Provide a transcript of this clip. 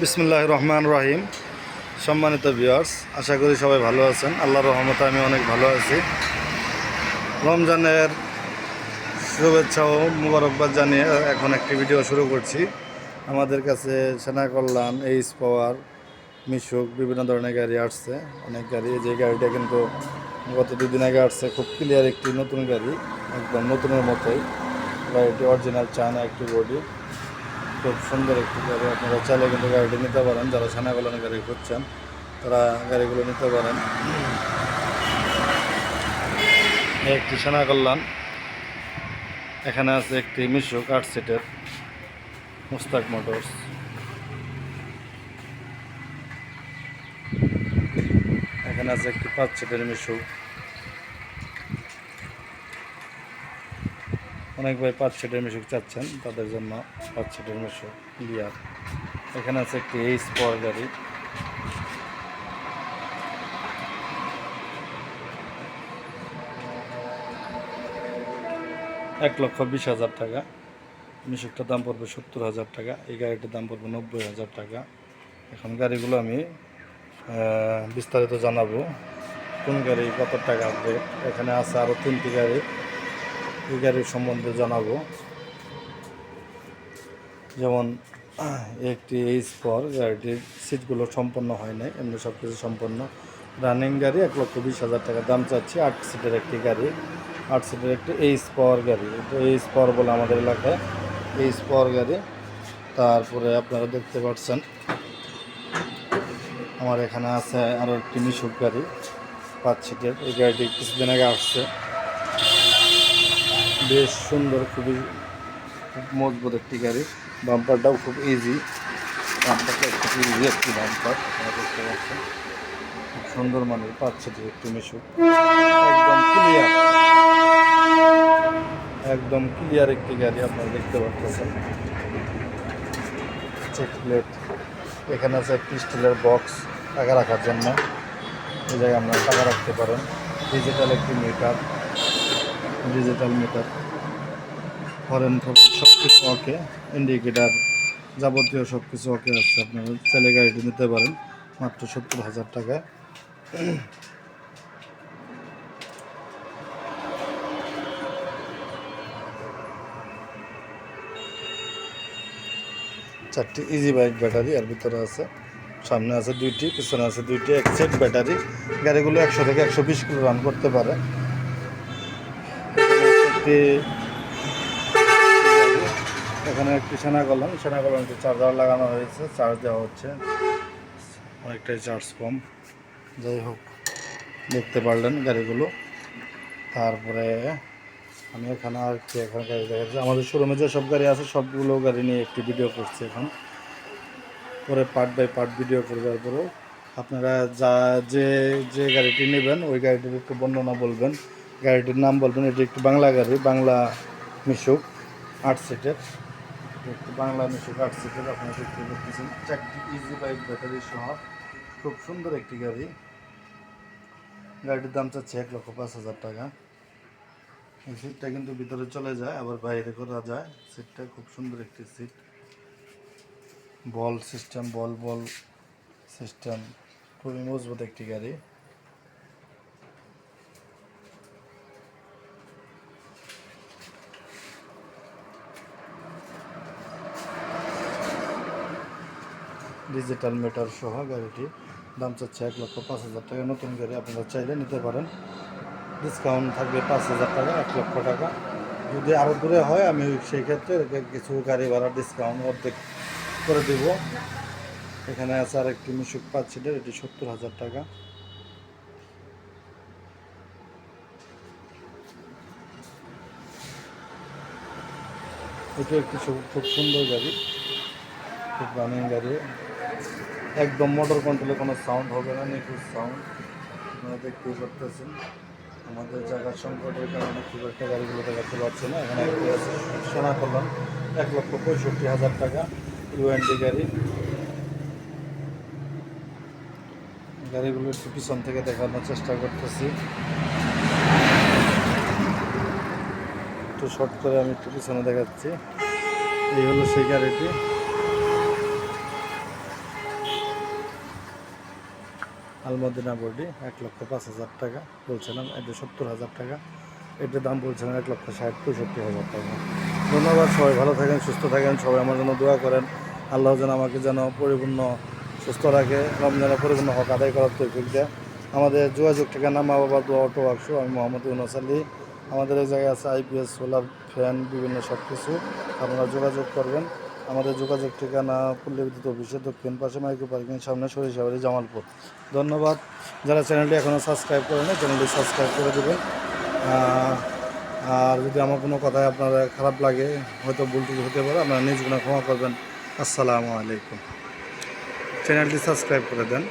বিসমিল্লাহির রহমানির রহিম। সম্মানিত ভিউয়ার্স, আশা করি সবাই ভালো আছেন। আল্লাহর রহমতে আমি অনেক ভালো আছি। রমজানের শুভেচ্ছা ও মুবারকবাদ জানিয়ে এখন একটি ভিডিও শুরু করছি। আমাদের কাছে সেনা কল্যাণ, এইচ পাওয়ার, মিশুক বিভিন্ন ধরনের গাড়ি আসছে, অনেক গাড়ি। যে গাড়িটা কিন্তু গত 2 দিন আগে আসছে, খুব ক্লিয়ার একটি নতুন গাড়ি, একদম নতুনের মতোই। গাড়িটি অরিজিনাল চায়না একটি বডি, খুব সুন্দর একটি গাড়ি। আপনারা চাইলে কিন্তু গাড়িটি নিতে পারেন। যারা সেনা কল্যাণের গাড়ি খুঁজছেন তারা গাড়িগুলো নিতে পারেন। একটি সেনা কল্যাণ, এখানে আছে একটি মিশুক 8 সিটের মুস্তাক মোটরস। এখানে আছে একটি 5 সিটের মিশুক। অনেক ভাই 5 সিটের মিশুক চাচ্ছেন, তাদের জন্য 5 সিটের মিশুক গিয়ার। এখানে আছে একটি এইচ পাওয়ার গাড়ি, $1,20,000 টাকা। মিশুকটার দাম পড়বে 70,000 টাকা। এই গাড়িটির দাম পড়বে 90,000 টাকা। এখন গাড়িগুলো আমি বিস্তারিত জানাবো, কোন গাড়ি কত টাকা আপডেট। এখানে আছে আরও 3টি গাড়ি, এই গাড়ির সম্বন্ধে জানাবো। যেমন একটি এইচ পাওয়ার গাড়িটির সিটগুলো সম্পন্ন হয় নাই, এমনি সব কিছু সম্পন্ন রানিং গাড়ি। 1,20,000 টাকা দাম চাচ্ছি। 8 সিটের একটি গাড়ি, 8 সিটের একটি এইচ পাওয়ার গাড়ি। এইচ পাওয়ার বলে আমাদের এলাকায় এইচ পাওয়ার গাড়ি। তারপরে আপনারা দেখতে পাচ্ছেন আমার এখানে আছে আরও একটি মিশুক গাড়ি 5 সিটের। এই গাড়িটি কিছুদিন আগে আসছে, বেশ সুন্দর, খুব মজবুত একটি গাড়ি। বাম্পারটাও খুব ইজি, বাম্পারটা খুব ইজি একটি বাম্পার। দেখতে পাচ্ছেন খুব সুন্দর মানের 5 সিটের একটি মিশুক, একদম ক্লিয়ার, একদম ক্লিয়ার একটি গাড়ি। আপনারা দেখতে পাচ্ছেন চেক প্লেট। এখানে আছে একটি স্টিলের বক্স টাকা রাখার জন্য, এই জায়গায় আপনারা টাকা রাখতে পারেন। ডিজিটাল একটি মিটার, ডিজিটাল মিটার, হরেন সব কিছু ওকে, ইন্ডিকেটার যাবতীয় সব কিছু ওকে আছে। আপনারা চাইলে গাড়িটি নিতে পারেন মাত্র 70,000 টাকায়। 4টি ইজি বাইক ব্যাটারি এর ভিতরে আছে। সামনে আছে 2টি, পিছনে আছে 2টি, এক সেট ব্যাটারি। গাড়িগুলো 100 থেকে 120 কিলো রান করতে পারে। এখানে একটি সেনা কল্যাণ, একটি চার্জার লাগানো হয়েছে, চার্জ দেওয়া হচ্ছে, অনেকটাই চার্জ কম। যাই হোক, দেখতে পারলেন গাড়িগুলো। তারপরে আমি এখানে আর কি, এখানে গাড়ি দেখাচ্ছি। আমাদের শোরুমে যে সব গাড়ি আছে সবগুলো গাড়ি নিয়ে একটি ভিডিও করছি এখন, পরে পার্ট বাই পার্ট ভিডিও করবার পরেও আপনারা যে যে গাড়িটি নেবেন ওই গাড়িটির একটু বর্ণনা বলবেন, গাড়িটির নাম বলবেন। এটি একটি বাংলা গাড়ি, বাংলা মিশুক 8 সিটের, একটি বাংলা মিশুক 8 সিটের। আপনারা দেখতে পাচ্ছেন 4টি ইজি বাইক ব্যাটারি সহ খুব সুন্দর একটি গাড়ি। গাড়িটির দাম চাচ্ছে 1,05,000 টাকা। এই সিটটা কিন্তু ভিতরে চলে যায়, আবার বাইরে করা যায়। সিটটা খুব সুন্দর একটি সিট, বল সিস্টেম, বল সিস্টেম, খুবই মজবুত একটি গাড়ি। ডিজিটাল মিটার সহ গাড়িটি দাম চাচ্ছে 1,05,000 টাকা। নতুন গাড়ি, আপনারা চাইলে নিতে পারেন। ডিসকাউন্ট থাকবে 5,000 টাকা, 1,00,000 টাকা। যদি আরও দূরে হয় আমি সেই ক্ষেত্রে কিছু গাড়ি ভাড়া ডিসকাউন্ট অর্ধেক করে দেব। এখানে আছে আর একটি মিশুক 5 সিটের, এটি 70,000 টাকা। এটি একটি খুব সুন্দর গাড়ি, খুব রানিং গাড়ি, একদম মোটর কন্ট্রোলে কোনো সাউন্ড হবে না, নিখুঁত সাউন্ড। আপনারা দেখতেই পারতেছেন আমাদের জায়গার সংকটের কারণে খুব একটা গাড়িগুলো দেখাতে পারছে না। এখানে একটি আছে সেনা কল্যাণ 1,65,000 টাকা, ইউএনডি গাড়ি। গাড়িগুলো একটু পিছন থেকে দেখানোর চেষ্টা করতেছি, একটু শর্ট করে আমি একটু পিছনে দেখাচ্ছি। এই হলো সেই গাড়িটি। আলমদিনা বডি 1,05,000 টাকা বলছিলাম, এটা 70,000 টাকা, এটার দাম বলছিলাম 1,60,65,000 টাকা। ধন্যবাদ, সবাই ভালো থাকেন, সুস্থ থাকেন, সবাই আমার জন্য দোয়া করেন। আল্লাহ যেন আমাকে যেন পরিপূর্ণ সুস্থ রাখে, রমজানের পরিপূর্ণ হক আদায় করার তৌফিক দেয়। আমাদের যোগাযোগ ঠিকানা মা বাবা দোয়া অটো ওয়ার্কশপ, আমি মোহাম্মদ ইউনুস আলী। আমাদের এই জায়গায় আছে আইপিএস, সোলার, ফ্যান, বিভিন্ন সব কিছু। আপনারা যোগাযোগ করবেন। আমাদের যোগাযোগ ঠিকানা পল্লী বিদ্যুৎ অফিসের দক্ষিণ পাশে মাইক্রো পার্কিং সামনে, সরিষাবাড়ি, জামালপুর। ধন্যবাদ। যারা চ্যানেলটি এখনও সাবস্ক্রাইব করেন চ্যানেলটি সাবস্ক্রাইব করে দেবেন। আর যদি আমার কোনো কথায় আপনার খারাপ লাগে, হয়তো ভুল টুল হতে পারে, আপনারা নিজ গুণে ক্ষমা করবেন। আসসালামু আলাইকুম। চ্যানেলটি সাবস্ক্রাইব করে দেন।